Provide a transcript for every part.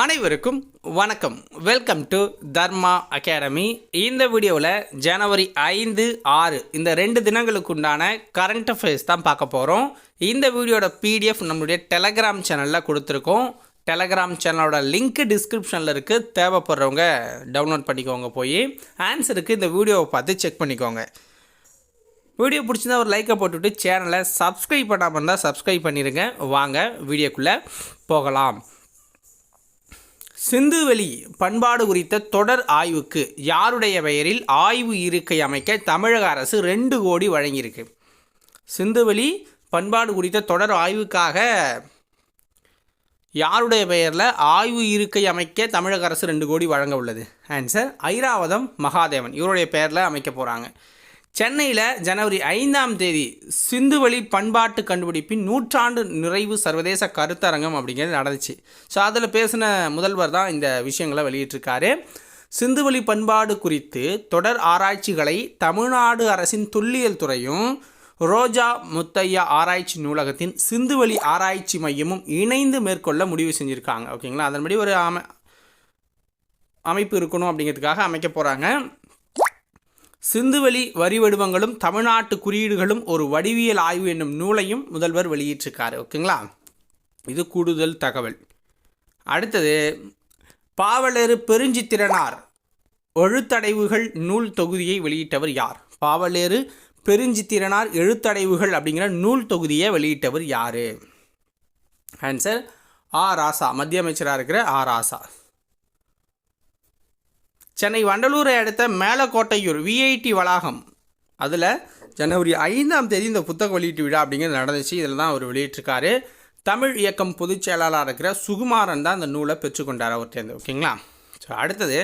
அனைவருக்கும் வணக்கம். Welcome to Dharma academy. இந்த வீடியோவில் ஜனவரி 5, 6 இந்த 2 தினங்களுக்கு உண்டான கரண்ட் அஃபேர்ஸ் தான் பார்க்க போகிறோம். இந்த வீடியோட பிடிஎஃப் நம்மளுடைய டெலகிராம் சேனலில் கொடுத்துருக்கோம். டெலகிராம் சேனலோட லிங்க் டிஸ்கிரிப்ஷனில் இருக்குது. தேவைப்படுறவங்க டவுன்லோட் பண்ணிக்கோங்க. போய் ஆன்சருக்கு இந்த வீடியோவை பார்த்து செக் பண்ணிக்கோங்க. வீடியோ பிடிச்சிருந்தா ஒரு லைக்கை போட்டுவிட்டு சேனலை சப்ஸ்கிரைப் பண்ணாமல் இருந்தால் சப்ஸ்கிரைப் பண்ணிடுங்க. வாங்க வீடியோக்குள்ளே போகலாம். சிந்துவெளி பண்பாடு குறித்த தொடர் ஆய்வுக்கு யாருடைய பெயரில் ஆய்வு இருக்கை அமைக்க தமிழக அரசு 2 கோடி வழங்கியிருக்கு? சிந்துவெளி பண்பாடு குறித்த தொடர் ஆய்வுக்காக யாருடைய பெயரில் ஆய்வு இருக்கை அமைக்க தமிழக அரசு 2 கோடி வழங்க உள்ளது? ஆன்சர் ஐராவதம் மகாதேவன். இவருடைய பெயரில் அமைக்க போகிறாங்க. சென்னையில் ஜனவரி 5ஆம் தேதி சிந்துவெளி பண்பாட்டு கண்டுபிடிப்பின் 100ஆண்டு நிறைவு சர்வதேச கருத்தரங்கம் அப்படிங்கிறது நடந்துச்சு. ஸோ அதில் பேசின முதல்வர் தான் இந்த விஷயங்களை வெளியிட்டிருக்காரு. சிந்துவெளி பண்பாடு குறித்து தொடர் ஆராய்ச்சிகளை தமிழ்நாடு அரசின் தொல்லியல் துறையும் ரோஜா முத்தையா ஆராய்ச்சி நூலகத்தின் சிந்துவெளி ஆராய்ச்சி மையமும் இணைந்து மேற்கொள்ள முடிவு செஞ்சுருக்காங்க. ஓகேங்களா? அதன்படி ஒரு அமைப்பு இருக்கணும் அப்படிங்கிறதுக்காக அமைக்க போகிறாங்க. சிந்துவெளி வரி வடிவங்களும் தமிழ்நாட்டு குறியீடுகளும் ஒரு வடிவியல் ஆய்வு என்னும் நூலையும் முதல்வர் வெளியிட்டிருக்காரு. ஓகேங்களா? இது கூடுதல் தகவல். அடுத்தது, பாவலரு பெருஞ்சித்திரனார் எழுத்தடைவுகள் நூல் தொகுதியை வெளியிட்டவர் யார்? பாவலரு பெருஞ்சித்திரனார் எழுத்தடைவுகள் அப்படிங்கிற நூல் தொகுதியை வெளியிட்டவர் யார்? ஆன்சர் ஆ ராசா. மத்திய அமைச்சராக இருக்கிற ஆ ராசா. சென்னை வண்டலூரை அடுத்த மேலக்கோட்டையூர் விஐடி வளாகம், அதில் ஜனவரி 5ஆம் தேதி இந்த புத்தக வெளியீட்டு விழா அப்படிங்கிறது நடந்துச்சு. இதில் தான் அவர் வெளியிட்டிருக்காரு. தமிழ் இயக்கம் பொதுச் செயலாளராக இருக்கிற சுகுமாரன் தான் இந்த நூலை பெற்றுக்கொண்டார் அவர்கிட்ட. ஓகேங்களா? ஸோ அடுத்தது,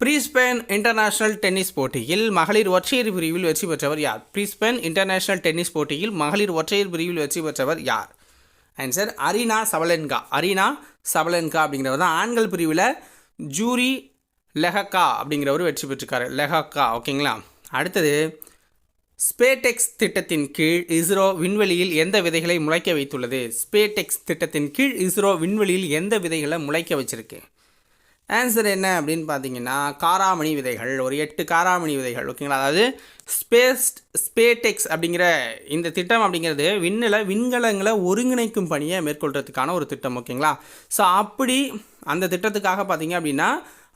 பிரிஸ்பேன் இன்டர்நேஷ்னல் டென்னிஸ் போட்டியில் மகளிர் ஒற்றையர் பிரிவில் வெற்றி பெற்றவர் யார்? பிரிஸ்பேன் இன்டர்நேஷ்னல் டென்னிஸ் போட்டியில் மகளிர் ஒற்றையர் பிரிவில் வெற்றி பெற்றவர் யார்? Answer Aryna Sabalenka. Aryna Sabalenka அப்படிங்கிறவர் தான். ஆண்கள் பிரிவில் ஜூரி லெஹக்கா அப்படிங்கிறவர் வெற்றி பெற்றிருக்காரு. லெஹக்கா. ஓகேங்களா? அடுத்தது, ஸ்பேடெக்ஸ் திட்டத்தின் கீழ் இஸ்ரோ விண்வெளியில் எந்த விதைகளை முளைக்க வைத்துள்ளது? ஸ்பேடெக்ஸ் திட்டத்தின் கீழ் இஸ்ரோ விண்வெளியில் எந்த விதைகளை முளைக்க வச்சிருக்கு? ஆன்சர் என்ன அப்படின்னு பார்த்தீங்கன்னா, காராமணி விதைகள். ஒரு 8 காராமணி விதைகள். ஓகேங்களா? அதாவது ஸ்பேடெக்ஸ் அப்படிங்கிற இந்த திட்டம் அப்படிங்கிறது விண்கலங்களை ஒருங்கிணைக்கும் பணியை மேற்கொள்கிறதுக்கான ஒரு திட்டம். ஓகேங்களா? ஸோ அப்படி அந்த திட்டத்துக்காக பார்த்தீங்க அப்படின்னா,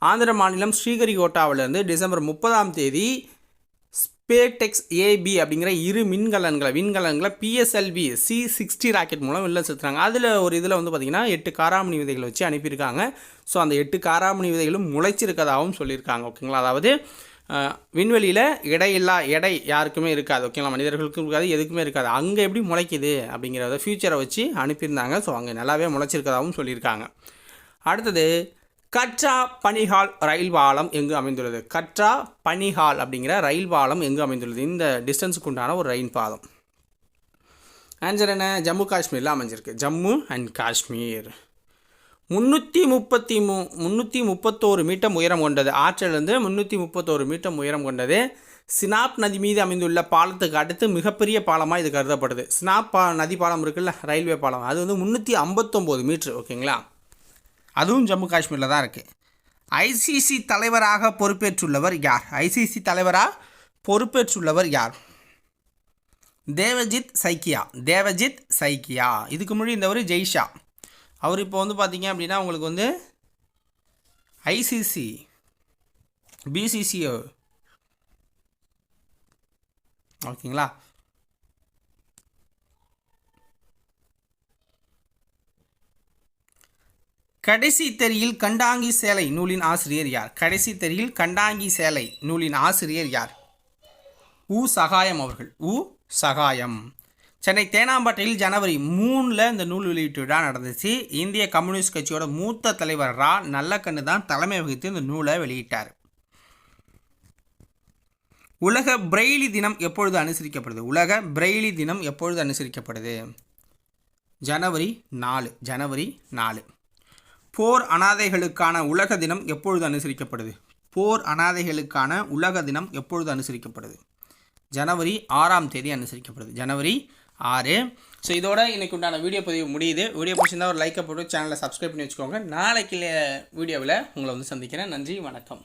ஆந்திர மாநிலம் ஸ்ரீஹரிகோட்டாவிலேருந்து டிசம்பர் 30ஆம் தேதி ஸ்பேடெக்ஸ் ஏபி அப்படிங்கிற 2 விண்கலன்களை PSLV C-60 ராக்கெட் மூலம் வெளில செலுத்துறாங்க. அதில் ஒரு இதில் வந்து பார்த்திங்கன்னா 8 காராமணி விதைகளை வச்சு அனுப்பியிருக்காங்க. ஸோ அந்த 8 காராமணி விதைகளும் முளைச்சிருக்கதாகவும் சொல்லியிருக்காங்க. ஓகேங்களா? அதாவது விண்வெளியில் எடை யாருக்குமே இருக்காது. ஓகேங்களா? மனிதர்களுக்கும் இருக்காது, எதுக்குமே இருக்காது. அங்கே எப்படி முளைக்குது அப்படிங்கிறத ஃபியூச்சரை வச்சு அனுப்பியிருந்தாங்க. ஸோ அங்கே நல்லாவே முளைச்சிருக்கதாகவும் சொல்லியிருக்காங்க. அடுத்தது, கட்ரா பனிஹால் ரயில் பாலம் எங்கு அமைந்துள்ளது? கட்ரா பனிஹால் அப்படிங்கிற ரயில் பாலம் எங்கு அமைந்துள்ளது? இந்த டிஸ்டன்ஸுக்கு உண்டான ஒரு ரயில் பாலம். ஆன்சர் என்ன? ஜம்மு காஷ்மீரில் அமைஞ்சிருக்கு. ஜம்மு அண்ட் காஷ்மீர். 331 மீட்டர் உயரம் கொண்டது. ஆற்றிலிருந்து 331 மீட்டர் உயரம் கொண்டது. சினாப் நதி மீது அமைந்துள்ள பாலத்துக்கு அடுத்து மிகப்பெரிய பாலமாக இது கருதப்படுது. சினாப் நதி பாலம் இருக்குல்ல, ரயில்வே பாலம், அது வந்து 359 மீட்ரு. ஓகேங்களா? அதுவும் ஜம்மு காஷ்மீரில் தான் இருக்குது. ஐசிசி தலைவராக பொறுப்பேற்றுள்ளவர் யார்? ஐசிசி தலைவராக பொறுப்பேற்றுள்ளவர் யார்? தேவஜித் சைக்கியா. இதுக்கு முன்னாடி இருந்தவர் ஜெய்ஷா. அவர் இப்போ வந்து பார்த்தீங்க அப்படின்னா உங்களுக்கு வந்து ஐசிசி பிசிசி. ஓகேங்களா? கடைசி தெரியில் கண்டாங்கி சேலை நூலின் ஆசிரியர் யார்? கடைசி தெரியில் கண்டாங்கி சேலை நூலின் ஆசிரியர் யார்? உ சகாயம் அவர்கள். உ சகாயம். சென்னை தேனாம்பேட்டையில் ஜனவரி 3 இந்த நூல் வெளியீட்டு விழா நடந்துச்சு. இந்திய கம்யூனிஸ்ட் கட்சியோட மூத்த தலைவர் ரா நல்லக்கண்ணு தான் தலைமை வகித்து இந்த நூலை வெளியிட்டார். உலக பிரெய்லி தினம் எப்பொழுது அனுசரிக்கப்படுது? உலக பிரெய்லி தினம் எப்பொழுது அனுசரிக்கப்படுது? ஜனவரி 4. போர் அனாதைகளுக்கான உலக தினம் எப்பொழுது அனுசரிக்கப்படுது? போர் அனாதைகளுக்கான உலக தினம் எப்பொழுது அனுசரிக்கப்படுது? ஜனவரி 6ஆம் தேதி அனுசரிக்கப்படுது. ஜனவரி 6. ஸோ இதோட இன்றைக்கு உண்டான வீடியோ பதிவு முடியுது. வீடியோ பிடிச்சிருந்தா ஒரு லைக்கை போட்டு சேனலை சப்ஸ்கிரைப் பண்ணி வச்சுக்கோங்க. நாளைக்கு வீடியோவில் உங்களை வந்து சந்திக்கிறேன். நன்றி, வணக்கம்.